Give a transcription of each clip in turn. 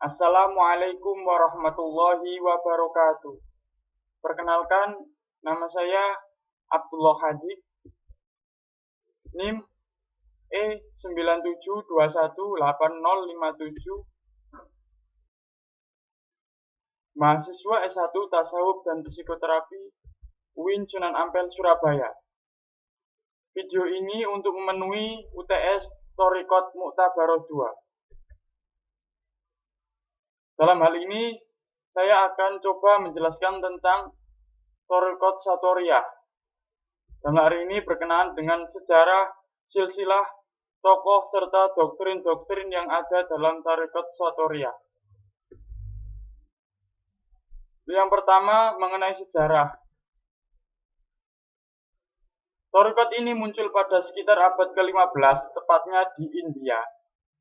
Assalamualaikum warahmatullahi wabarakatuh. Perkenalkan, nama saya Abdullah Hadi, NIM E97218057, mahasiswa S1 Tasawuf dan Psikoterapi UIN Sunan Ampel, Surabaya. Video ini untuk memenuhi UTS Thariqat Mu'tabaroh 2. Dalam hal ini, saya akan coba menjelaskan tentang Thariqat Satoriyah. Dalam hari ini berkenaan dengan sejarah, silsilah, tokoh, serta doktrin-doktrin yang ada dalam Thariqat Satoriyah. Yang pertama, mengenai sejarah. Thariqat ini muncul pada sekitar abad ke-15, tepatnya di India,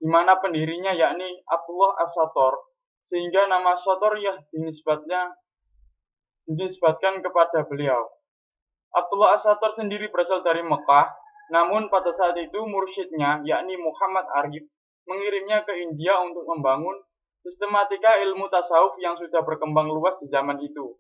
di mana pendirinya yakni Abdullah As-Sator, sehingga nama Satoriyah dinisbatkan kepada beliau. Abdullah As-Sator sendiri berasal dari Mekah, namun pada saat itu mursyidnya, yakni Muhammad Arif, mengirimnya ke India untuk membangun sistematika ilmu tasawuf yang sudah berkembang luas di zaman itu.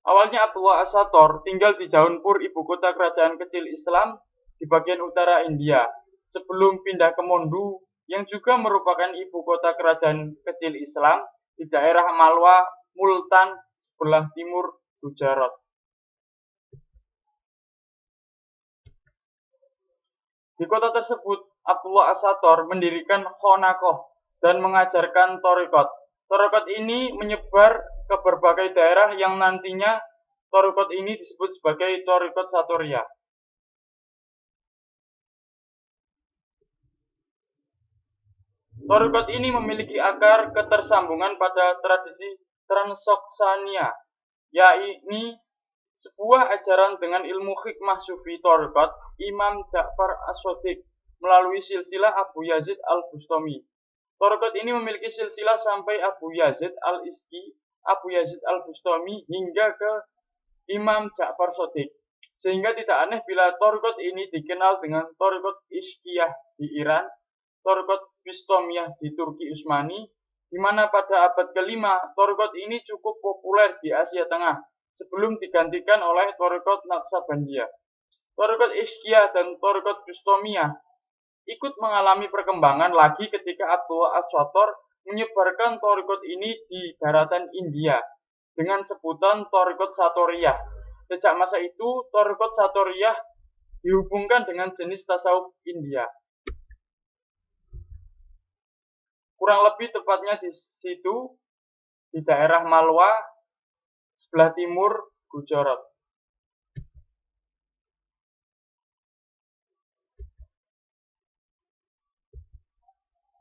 Awalnya Abdullah As-Sator tinggal di Jaunpur, ibu kota kerajaan kecil Islam di bagian utara India, sebelum pindah ke Mondu, yang juga merupakan ibu kota kerajaan kecil Islam di daerah Malwa, Multan, sebelah timur Gujarat. Di kota tersebut, Abdullah As-Sator mendirikan Khonakoh dan mengajarkan Thariqat. Thariqat ini menyebar ke berbagai daerah yang nantinya Thariqat ini disebut sebagai Thariqat Satoriyah. Thariqat ini memiliki akar ketersambungan pada tradisi Transoksania, yakni sebuah ajaran dengan ilmu hikmah sufi Thariqat Imam Ja'far As-Shadiq melalui silsilah Abu Yazid Al-Bustami. Thariqat ini memiliki silsilah sampai Abu Yazid Al-Iski, Abu Yazid Al-Bustami hingga ke Imam Ja'far Shadiq. Sehingga tidak aneh bila Thariqat ini dikenal dengan Thariqat Ishqiyah di Iran, Thariqat Bistomiyah di Turki Utsmani, di mana pada abad ke-5 Thariqat ini cukup populer di Asia Tengah sebelum digantikan oleh Thariqat Naqsabandiyah. Thariqat Ishqiyah dan Thariqat Bistomiyah ikut mengalami perkembangan lagi ketika Abdullah As-Sator menyebarkan Thariqat ini di daratan India dengan sebutan Thariqat Satoriyah. Sejak masa itu, Thariqat Satoriyah dihubungkan dengan jenis tasawuf India. Kurang lebih tepatnya di situ, di daerah Malwa, sebelah timur Gujarat.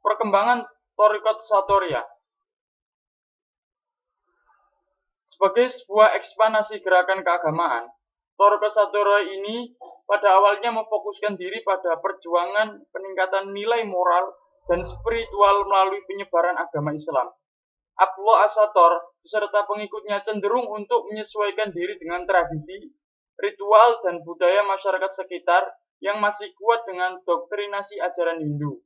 Perkembangan Thariqat Satoriyah. Sebagai sebuah ekspansi gerakan keagamaan, Thariqat Satoriyah ini pada awalnya memfokuskan diri pada perjuangan peningkatan nilai moral dan spiritual melalui penyebaran agama Islam. Abdullah As-Sator beserta pengikutnya cenderung untuk menyesuaikan diri dengan tradisi, ritual, dan budaya masyarakat sekitar yang masih kuat dengan doktrinasi ajaran Hindu.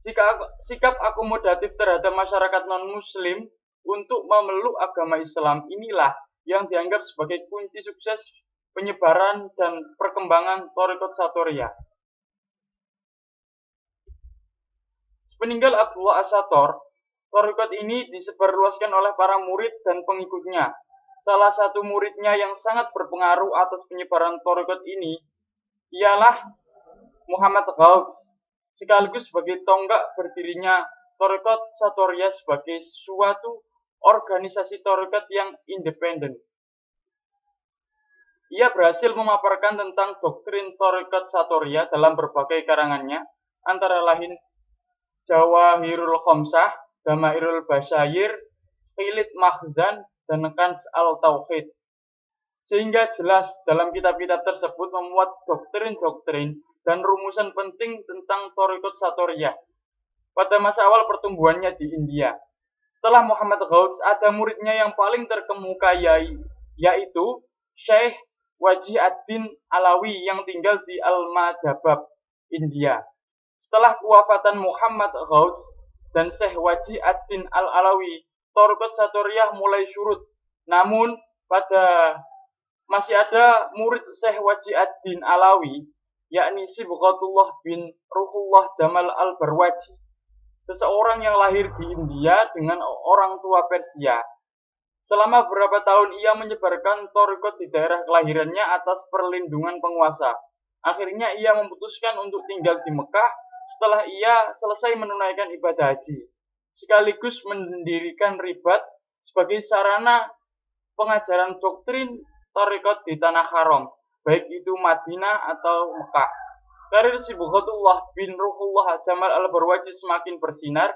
Sikap akomodatif terhadap masyarakat non-muslim untuk memeluk agama Islam inilah yang dianggap sebagai kunci sukses penyebaran dan perkembangan Thariqat Satoriyah. Sepeninggal Abdullah As-Sator, Thariqat ini disebarluaskan oleh para murid dan pengikutnya. Salah satu muridnya yang sangat berpengaruh atas penyebaran Thariqat ini ialah Muhammad Ghaus, sekaligus sebagai tonggak berdirinya Thariqat Satoriyah sebagai suatu organisasi Thariqat yang independen. Ia berhasil memaparkan tentang doktrin Thariqat Satoriyah dalam berbagai karangannya, antara lain Jawahirul Khamsah, Damairul Basyair, Qilid Mahzan, dan Kans Al-Tauhid. Sehingga jelas dalam kitab-kitab tersebut memuat doktrin-doktrin dan rumusan penting tentang Thariqat Satoriyah pada masa awal pertumbuhannya di India. Setelah Muhammad Ghaus, ada muridnya yang paling terkemuka yaitu Syekh Wajih ad-Din Alawi yang tinggal di Al-Madhabab, India. Setelah kewafatan Muhammad Ghaus, dan Syekh Waji ad-Din al-Alawi, Thariqat Satoriyah mulai surut. Namun pada masih ada murid Syekh Waji ad-Din Alawi, yakni Sibghatullah bin Ruhullah Jamal al-Barwaji, seseorang yang lahir di India dengan orang tua Persia. Selama beberapa tahun ia menyebarkan thariqat di daerah kelahirannya atas perlindungan penguasa. Akhirnya ia memutuskan untuk tinggal di Mekah setelah ia selesai menunaikan ibadah haji, sekaligus mendirikan ribat sebagai sarana pengajaran doktrin thariqat di tanah haram, baik itu Madinah atau Mekah. Karir Sibghatullah bin Ruhullah Jamal al-Barwaji semakin bersinar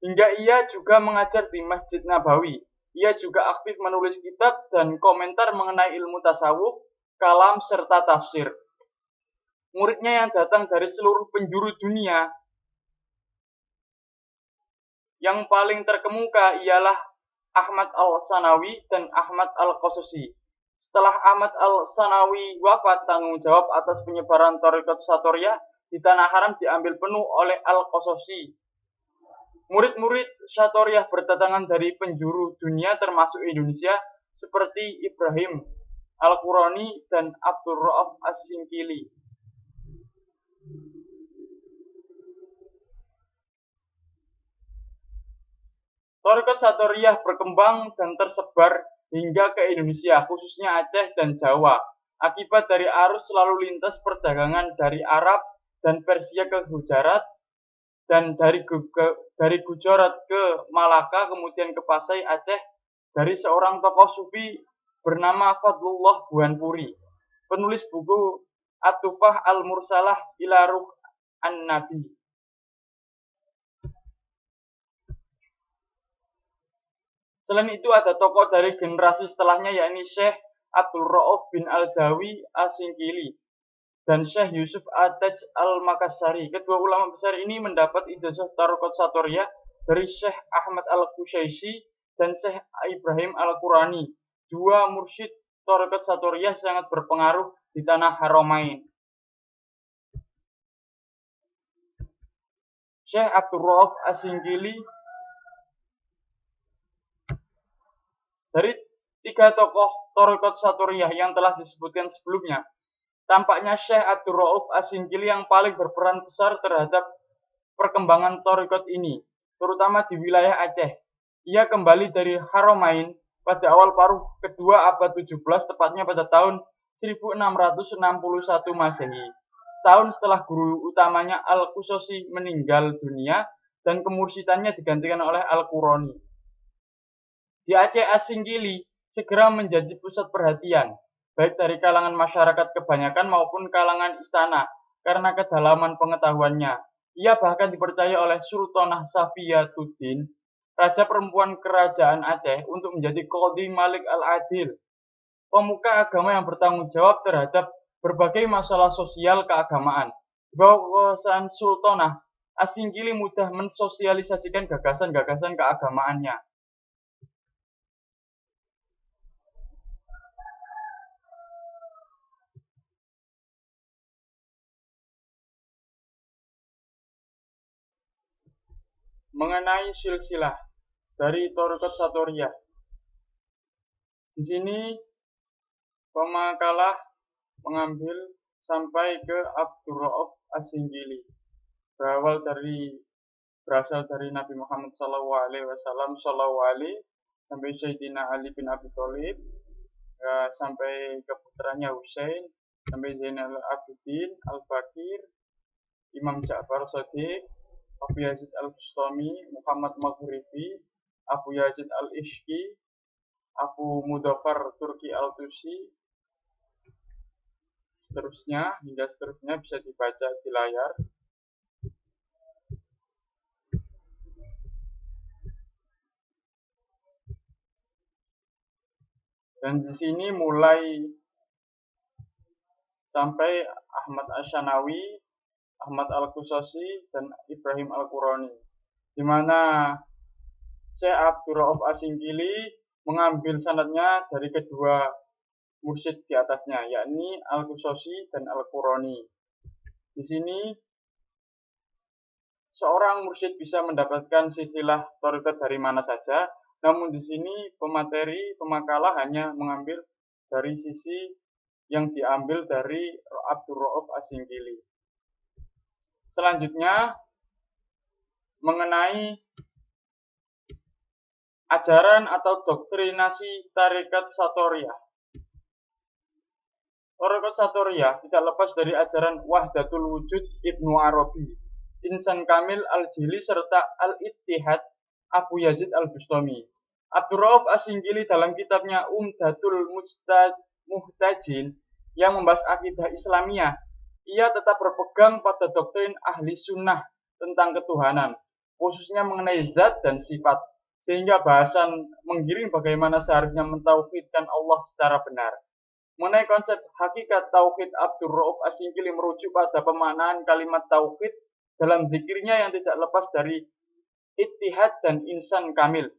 hingga ia juga mengajar di Masjid Nabawi. Ia juga aktif menulis kitab dan komentar mengenai ilmu tasawuf, kalam, serta tafsir. Muridnya yang datang dari seluruh penjuru dunia yang paling terkemuka ialah Ahmad al-Sanawi dan Ahmad al-Qasasi. Setelah Ahmad al-Sanawi wafat, tanggung jawab atas penyebaran thariqat Satoriyah di tanah haram diambil penuh oleh al-Qasasi. Murid-murid Satoriyah berdatangan dari penjuru dunia termasuk Indonesia seperti Ibrahim al-Qurani dan Abdul Rauf as-Singkili. Thariqat Satoriyah berkembang dan tersebar hingga ke Indonesia, khususnya Aceh dan Jawa, akibat dari arus lalu lintas perdagangan dari Arab dan Persia ke Gujarat, dan dari Gujarat ke Malaka, kemudian ke Pasai, Aceh, dari seorang tokoh sufi bernama Fadlullah Buanpuri, penulis buku At-Tufah al-Mursalah ila Ruh an-Nabi. Selain itu ada tokoh dari generasi setelahnya, yakni Syekh Abdul Rauf bin Al-Jawi as-Singkili dan Syekh Yusuf At-Taj al-Makassari. Kedua ulama besar ini mendapat ijazah thariqat Satoriyah dari Syekh Ahmad al-Qushaisi dan Syekh Ibrahim al-Qurani, dua mursyid thariqat Satoriyah sangat berpengaruh di tanah Haramain. Syekh Abdul Rauf as-Singkili. Dari tiga tokoh thariqat Satoriyah yang telah disebutkan sebelumnya, tampaknya Syekh Abdul Rauf as-Singkili yang paling berperan besar terhadap perkembangan thariqat ini, terutama di wilayah Aceh. Ia kembali dari Haramain pada awal paruh kedua abad 17, tepatnya pada tahun 1661 Masehi. Setahun setelah guru utamanya Al-Qasasi meninggal dunia dan kemursidannya digantikan oleh Al-Qurani. Di Aceh, as-Singkili segera menjadi pusat perhatian, baik dari kalangan masyarakat kebanyakan maupun kalangan istana, karena kedalaman pengetahuannya. Ia bahkan dipercaya oleh Sultanah Safiyatuddin, raja perempuan kerajaan Aceh, untuk menjadi Qadhi Malik al-Adil, pemuka agama yang bertanggung jawab terhadap berbagai masalah sosial keagamaan. Di bawah kekuasaan Sultanah, as-Singkili mudah mensosialisasikan gagasan-gagasan keagamaannya. Mengenai silsilah dari thariqat Satoriyah, di sini pemakalah mengambil sampai ke Abdul Rauf as-Singkili, berasal dari Nabi Muhammad SAW sampai Sayyidina Ali bin Abi Thalib, sampai ke putranya Husain, sampai Zainal Abidin Al-Bakir, Imam Ja'far Shadiq, Abu Yazid Al-Bustami, Muhammad Maghribi, Abu Yazid Al-Ishqi, Abu Mudhaffar Turki Al-Tusi, seterusnya hingga seterusnya bisa dibaca di layar. Dan di sini mulai sampai Ahmad Asyanawi, Ahmad al-Qasasi, dan Ibrahim al-Qurani, di mana Syekh Abdul Rauf as-Singkili mengambil sanadnya dari kedua mursyid di atasnya, yakni Al-Qasasi dan Al-Qurani. Di sini seorang mursyid bisa mendapatkan silsilah thariqat dari mana saja, namun di sini pemakalah hanya mengambil dari sisi yang diambil dari Abdur Rauf As-Singkili. Selanjutnya mengenai ajaran atau doktrinasi tarekat Satoriyah. Tarekat Satoriyah tidak lepas dari ajaran Wahdatul Wujud Ibnu Arabi, Insan Kamil Al-Jili serta Al-Ittihad Abu Yazid Al-Bustami. Abdur Rauf As-Singkili dalam kitabnya Umdatul Muhtajin yang membahas akidah Islamiyah, ia tetap berpegang pada doktrin ahli sunnah tentang ketuhanan, khususnya mengenai zat dan sifat, sehingga bahasan menggiring bagaimana seharusnya mentauhidkan Allah secara benar. Mengenai konsep hakikat tauhid, Abdur Rauf As-Singkili merujuk pada pemaknaan kalimat tauhid dalam zikirnya yang tidak lepas dari ittihad dan insan kamil.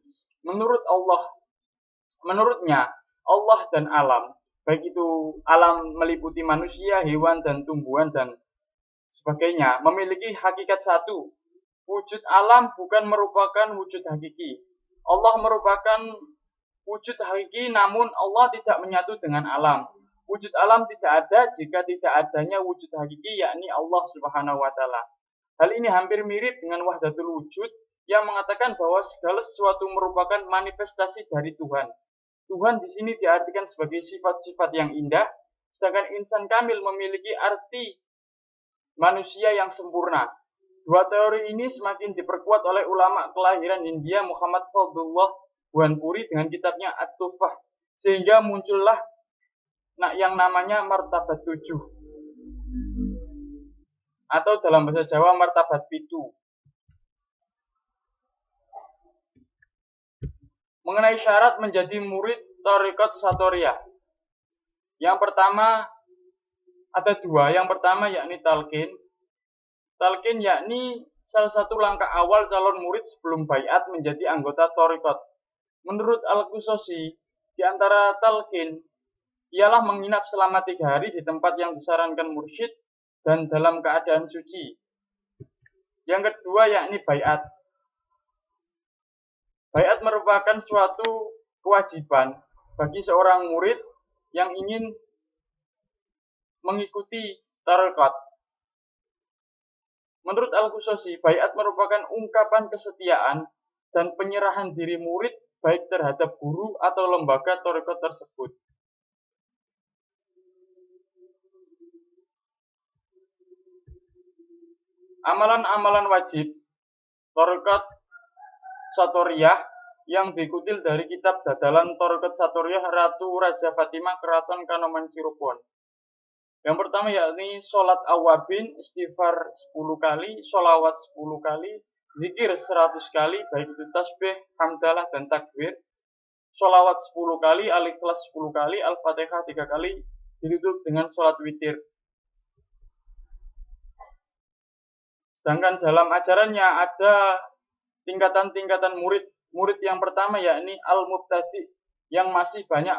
Menurutnya, Allah dan alam, baik itu alam meliputi manusia, hewan, dan tumbuhan, dan sebagainya, memiliki hakikat satu. Wujud alam bukan merupakan wujud hakiki. Allah merupakan wujud hakiki, namun Allah tidak menyatu dengan alam. Wujud alam tidak ada jika tidak adanya wujud hakiki, yakni Allah Subhanahu wa Ta'ala. Hal ini hampir mirip dengan Wahdatul Wujud yang mengatakan bahwa segala sesuatu merupakan manifestasi dari Tuhan. Tuhan di sini diartikan sebagai sifat-sifat yang indah, sedangkan insan kamil memiliki arti manusia yang sempurna. Dua teori ini semakin diperkuat oleh ulama kelahiran India Muhammad Fadlullah Buhanpuri dengan kitabnya At-Tuhfah, sehingga muncullah yang namanya martabat 7 atau dalam bahasa Jawa martabat pitu. Mengenai syarat menjadi murid Thariqat Satoriyah, yang pertama ada dua. Yang pertama yakni talqin. Talqin yakni salah satu langkah awal calon murid sebelum baiat menjadi anggota Thariqat. Menurut Al-Qusosi, di antara talqin ialah menginap selama 3 hari di tempat yang disarankan mursyid dan dalam keadaan suci. Yang kedua yakni baiat. Baiat merupakan suatu kewajiban bagi seorang murid yang ingin mengikuti thariqat. Menurut Al-Qusosi, baiat merupakan ungkapan kesetiaan dan penyerahan diri murid baik terhadap guru atau lembaga thariqat tersebut. Amalan-amalan wajib Thariqat Satoriyah yang dikutip dari kitab Dadalan Thariqat Satoriyah Ratu Raja Fatimah Keraton Kanoman Cirebon. Yang pertama yakni sholat awabin, istighfar 10 kali, sholawat 10 kali, zikir 100 kali, baik itu tasbih, hamdalah, dan takbir. Sholawat 10 kali, al-ikhlas 10 kali, al-fatihah 3 kali, ditutup dengan sholat witir. Sedangkan dalam ajarannya ada tingkatan-tingkatan murid. Murid yang pertama yakni al-mubtadi, yang masih banyak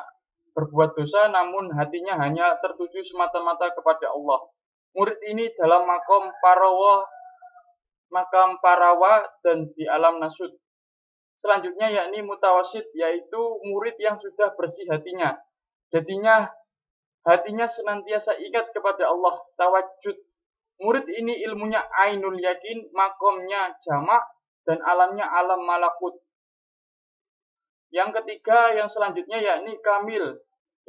berbuat dosa namun hatinya hanya tertuju semata-mata kepada Allah. Murid ini dalam makam parawa dan di alam nasud. Selanjutnya yakni mutawasid, yaitu murid yang sudah bersih hatinya. Jadinya hatinya senantiasa ingat kepada Allah, tawajud. Murid ini ilmunya ainul yakin, makomnya jamak, dan alamnya alam malakut. Yang ketiga, yang selanjutnya yakni kamil,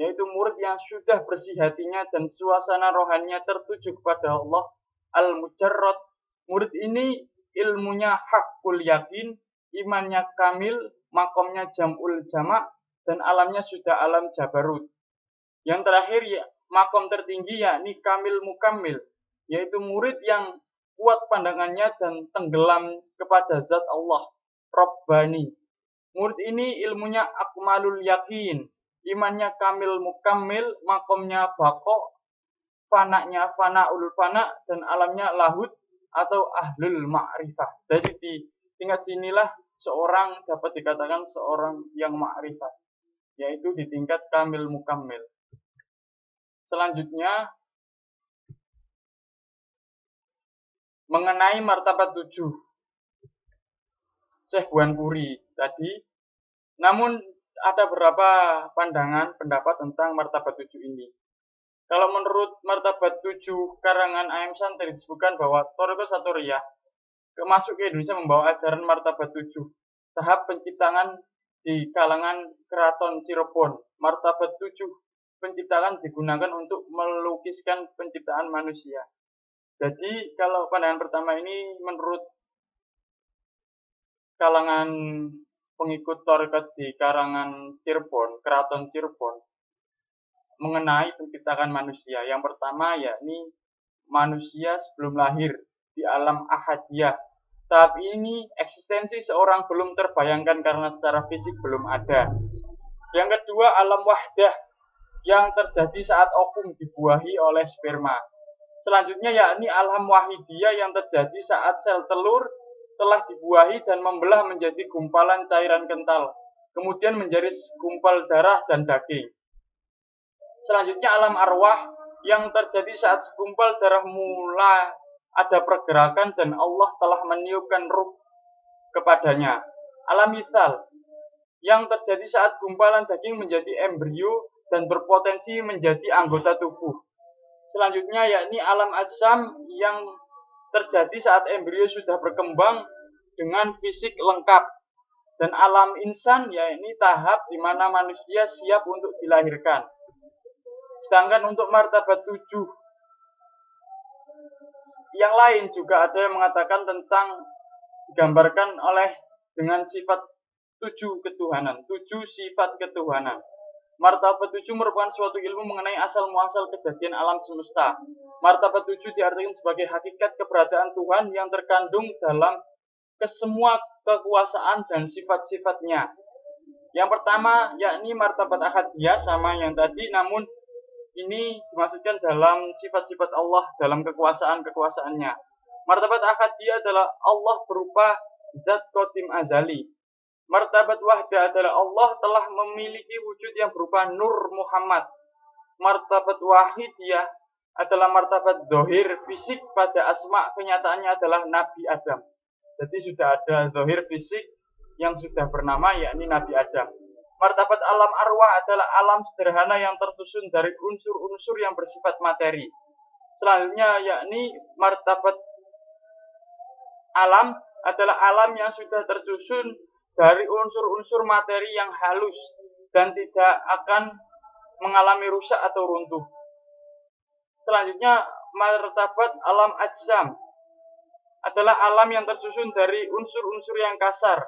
yaitu murid yang sudah bersih hatinya dan suasana rohaninya tertuju kepada Allah. Al-mujarrad, murid ini ilmunya hakul yakin, imannya kamil, makomnya jam'ul jamak, dan alamnya sudah alam jabarut. Yang terakhir, makom tertinggi yakni kamil mukammil, yaitu murid yang kuat pandangannya dan tenggelam kepada zat Allah, Rabbani. Murid ini ilmunya akmalul yakin, imannya kamil mukammil, makomnya bako, fananya fanaul fana, dan alamnya lahud atau ahlul ma'rifah. Jadi di tingkat sinilah seorang dapat dikatakan seorang yang ma'rifah, yaitu di tingkat kamil mukammil. Selanjutnya, mengenai martabat 7 Syekh Buanpuri tadi. Namun ada beberapa pandangan pendapat tentang martabat 7 ini. Kalau menurut martabat 7 karangan A.M. Santri disebutkan bahwa Thariqah Satoriyah masuk ke Indonesia membawa ajaran martabat 7 tahap penciptaan di kalangan keraton Cirebon. Martabat 7 penciptaan digunakan untuk melukiskan penciptaan manusia. Jadi kalau pandangan pertama ini menurut kalangan pengikut Thariqah di karangan Cirebon, keraton Cirebon, mengenai penciptaan manusia. Yang pertama yakni manusia sebelum lahir di alam ahadiyah. Tahap ini eksistensi seorang belum terbayangkan karena secara fisik belum ada. Yang kedua alam wahdah yang terjadi saat ovum dibuahi oleh sperma. Selanjutnya yakni alam wahidiyah yang terjadi saat sel telur telah dibuahi dan membelah menjadi gumpalan cairan kental, kemudian menjadi gumpal darah dan daging. Selanjutnya alam arwah yang terjadi saat segumpal darah mulai ada pergerakan dan Allah telah meniupkan ruh kepadanya. Alam misal yang terjadi saat gumpalan daging menjadi embrio dan berpotensi menjadi anggota tubuh. Selanjutnya yakni alam ajsam yang terjadi saat embrio sudah berkembang dengan fisik lengkap. Dan alam insan yakni tahap di mana manusia siap untuk dilahirkan. Sedangkan untuk martabat 7 yang lain juga ada yang mengatakan tentang digambarkan oleh dengan sifat 7 ketuhanan, 7 sifat ketuhanan. Martabat 7 merupakan suatu ilmu mengenai asal muasal kejadian alam semesta. Martabat 7 diartikan sebagai hakikat keberadaan Tuhan yang terkandung dalam kesemua kekuasaan dan sifat-sifatnya. Yang pertama yakni martabat ahadiyah sama yang tadi, namun ini dimaksudkan dalam sifat-sifat Allah dalam kekuasaan-kekuasaannya. Martabat ahadiyah adalah Allah berupa zat qadim azali. Martabat wahdah adalah Allah telah memiliki wujud yang berupa Nur Muhammad. Martabat wahidiyah adalah martabat zahir fisik pada asma, kenyataannya adalah Nabi Adam. Jadi sudah ada zahir fisik yang sudah bernama yakni Nabi Adam. Martabat alam arwah adalah alam sederhana yang tersusun dari unsur-unsur yang bersifat materi. Selanjutnya yakni martabat alam adalah alam yang sudah tersusun dari unsur-unsur materi yang halus dan tidak akan mengalami rusak atau runtuh. Selanjutnya martabat alam ajsam adalah alam yang tersusun dari unsur-unsur yang kasar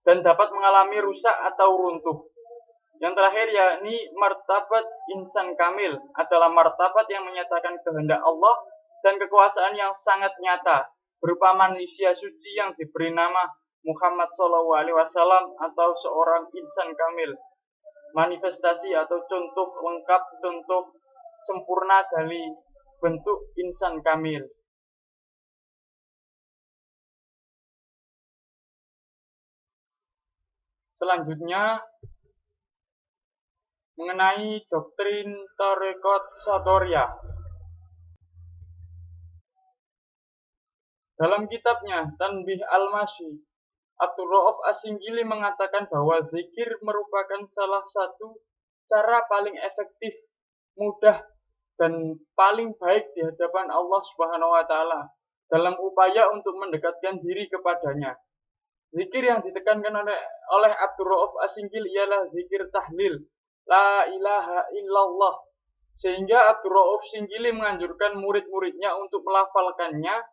dan dapat mengalami rusak atau runtuh. Yang terakhir yakni martabat insan kamil adalah martabat yang menyatakan kehendak Allah dan kekuasaan yang sangat nyata berupa manusia suci yang diberi nama Muhammad SAW atau seorang insan kamil. Manifestasi atau contoh lengkap, contoh sempurna dari bentuk insan kamil. Selanjutnya mengenai doktrin Thariqah Satoriyah. Dalam kitabnya Tanbih Al-Masyi, Abdul Rauf As-Singgili mengatakan bahwa zikir merupakan salah satu cara paling efektif, mudah, dan paling baik di hadapan Allah Subhanahu wa Ta'ala dalam upaya untuk mendekatkan diri kepadanya. Zikir yang ditekankan oleh Abdul Rauf As-Singgili ialah zikir tahlil, la ilaha illallah. Sehingga Abdul Rauf As-Singgili menganjurkan murid-muridnya untuk melafalkannya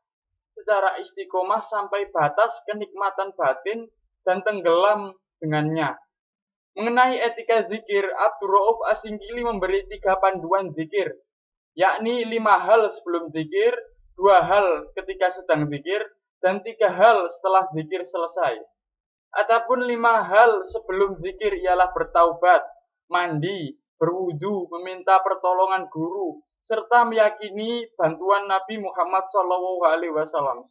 secara istiqomah sampai batas kenikmatan batin dan tenggelam dengannya. Mengenai etika zikir, Abdul Rauf As-Singgili memberi 3 panduan zikir, yakni 5 hal sebelum zikir, 2 hal ketika sedang zikir, dan 3 hal setelah zikir selesai. Adapun 5 hal sebelum zikir ialah bertaubat, mandi, berwudu, meminta pertolongan guru, serta meyakini bantuan Nabi Muhammad SAW.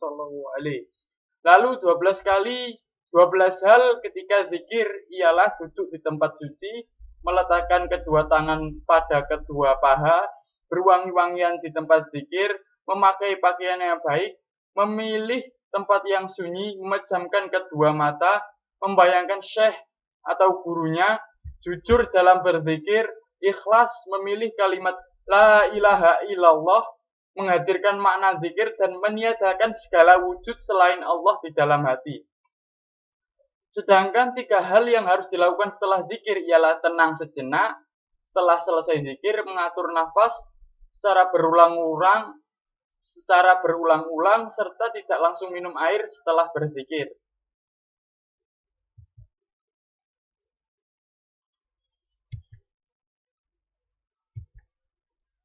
Lalu 12 hal ketika zikir ialah duduk di tempat suci, meletakkan kedua tangan pada kedua paha, berwangi-wangian di tempat zikir, memakai pakaian yang baik, memilih tempat yang sunyi, memejamkan kedua mata, membayangkan syekh atau gurunya, jujur dalam berzikir, ikhlas memilih kalimat la ilaha illallah, menghadirkan makna zikir dan meniadakan segala wujud selain Allah di dalam hati. Sedangkan 3 hal yang harus dilakukan setelah zikir ialah tenang sejenak, setelah selesai zikir mengatur nafas secara berulang-ulang serta tidak langsung minum air setelah berzikir.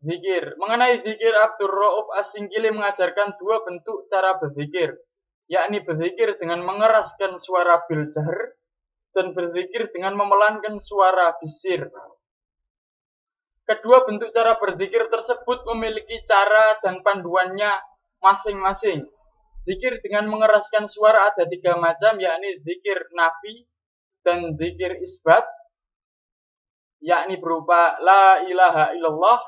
Zikir. Mengenai zikir, Abdur Rauf As-Singkili mengajarkan 2 bentuk cara berzikir, yakni berzikir dengan mengeraskan suara bil jahr dan berzikir dengan memelankan suara bisir. Kedua bentuk cara berzikir tersebut memiliki cara dan panduannya masing-masing. Zikir dengan mengeraskan suara ada 3 macam, yakni zikir nafi dan zikir isbat, yakni berupa la ilaha illallah.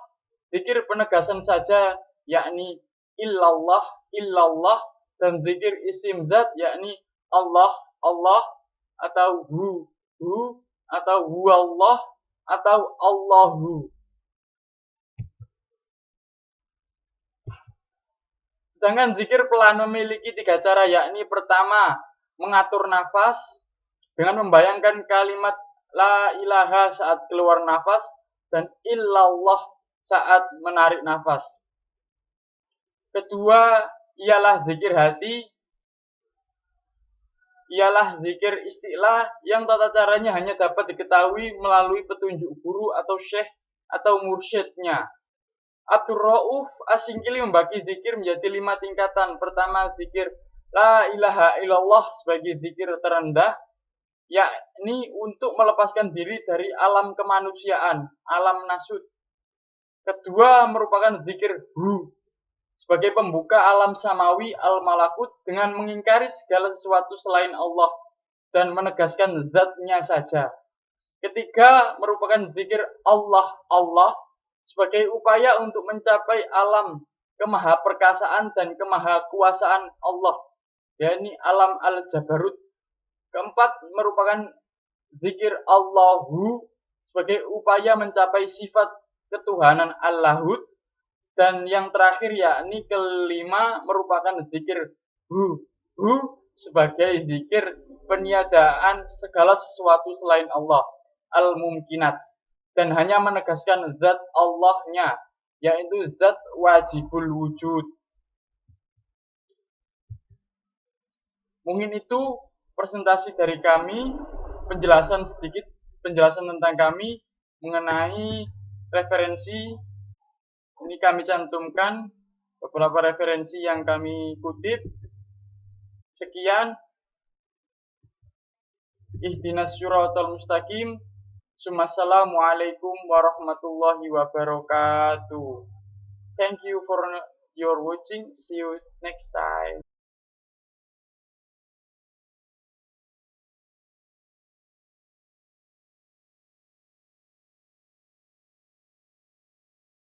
Zikir penegasan saja, yakni illallah, illallah, dan zikir isim zat, yakni Allah, Allah, atau hu, atau huwallah, atau Allahu. Sedangkan zikir pelan memiliki 3 cara, yakni pertama, mengatur nafas dengan membayangkan kalimat la ilaha saat keluar nafas dan illallah saat menarik nafas. Kedua, ialah zikir hati, ialah zikir istilah yang tata caranya hanya dapat diketahui melalui petunjuk guru atau syekh atau mursyidnya. Abdur Rauf As-Singkili membagi zikir menjadi 5 tingkatan. Pertama, zikir la ilaha illallah sebagai zikir terendah, yakni untuk melepaskan diri dari alam kemanusiaan, alam nasud. Kedua, merupakan zikir hu sebagai pembuka alam samawi al-malakut dengan mengingkari segala sesuatu selain Allah dan menegaskan zatnya saja. Ketiga, merupakan zikir Allah, Allah sebagai upaya untuk mencapai alam kemahaperkasaan dan kemahakuasaan Allah, yakni alam al-jabarut. Keempat, merupakan zikir Allahu sebagai upaya mencapai sifat ketuhanan Allahud. Dan yang terakhir, yakni kelima, merupakan zikir hu sebagai zikir peniadaan segala sesuatu selain Allah, al-mumkinat, dan hanya menegaskan zat Allahnya, yaitu zat wajibul wujud. Mungkin itu presentasi dari kami, penjelasan tentang kami mengenai referensi. Ini kami cantumkan beberapa referensi yang kami kutip. Sekian. Ihdinas syiratal mustaqim. Assalamualaikum warahmatullahi wabarakatuh. Thank you for your watching. See you next time.